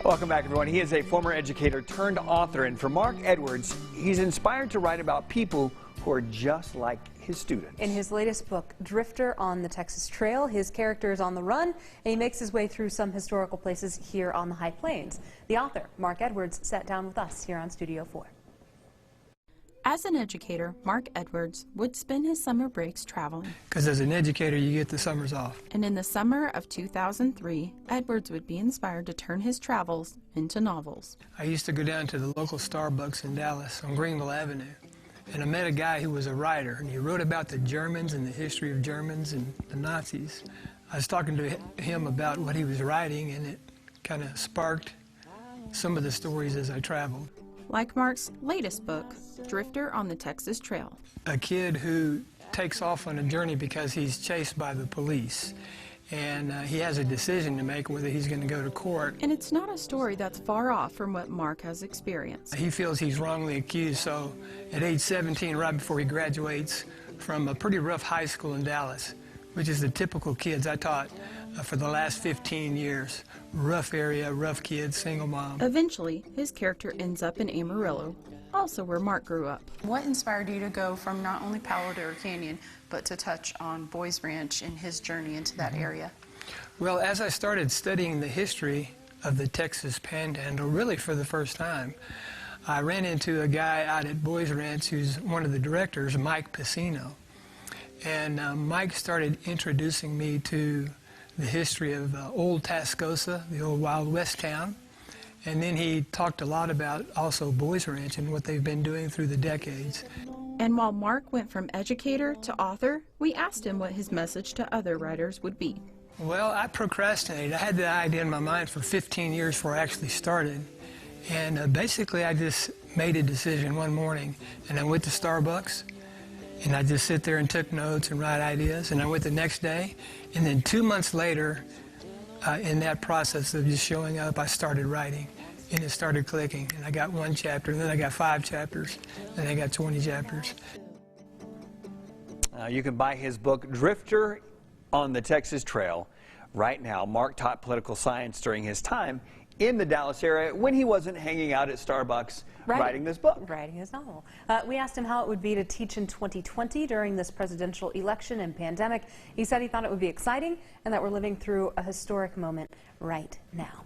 Welcome back, everyone. He is a former educator turned author, and for Mark Edwards, he's inspired to write about people who are just like his students. In his latest book, Drifter on the Texas Trail, his character is on the run, and he makes his way through some historical places here on the High Plains. The author, Mark Edwards, sat down with us here on Studio 4. As an educator, Mark Edwards would spend his summer breaks traveling. Because as an educator, you get the summers off. And in the summer of 2003, Edwards would be inspired to turn his travels into novels. I used to go down to the local Starbucks in Dallas on Greenville Avenue, and I met a guy who was a writer, and he wrote about the Germans and the history of Germans and the Nazis. I was talking to him about what he was writing, and it kind of sparked some of the stories as I traveled. Like Mark's latest book, Drifter on the Texas Trail. A kid who takes off on a journey because he's chased by the police, and he has a decision to make whether he's going to go to court. And it's not a story that's far off from what Mark has experienced. He feels he's wrongly accused, so at age 17, right before he graduates from a pretty rough high school in Dallas, which is the typical kids I taught for the last 15 years. Rough area, rough kids, single mom. Eventually, his character ends up in Amarillo, also where Mark grew up. What inspired you to go from not only Palo Duro Canyon, but to touch on Boys Ranch and his journey into that area? Well, as I started studying the history of the Texas Panhandle, really for the first time, I ran into a guy out at Boys Ranch who's one of the directors, Mike Pacino. And Mike started introducing me to the history of old Tascosa, the old Wild West town. And then he talked a lot about also Boys Ranch and what they've been doing through the decades. And while Mark went from educator to author, we asked him what his message to other writers would be. Well, I procrastinated. I had the idea in my mind for 15 years before I actually started. And basically I just made a decision one morning, and I went to Starbucks, and I just sit there and took notes and write ideas, and I went the next day, and then 2 months later, in that process of just showing up, I started writing, and it started clicking, and I got 1 chapter, and then I got 5 chapters, and I got 20 chapters. You can buy his book, Drifter on the Texas Trail, right now. Mark taught political science during his time in the Dallas area when he wasn't hanging out at Starbucks writing this book. Writing his novel. We asked him how it would be to teach in 2020 during this presidential election and pandemic. He said he thought it would be exciting and that we're living through a historic moment right now.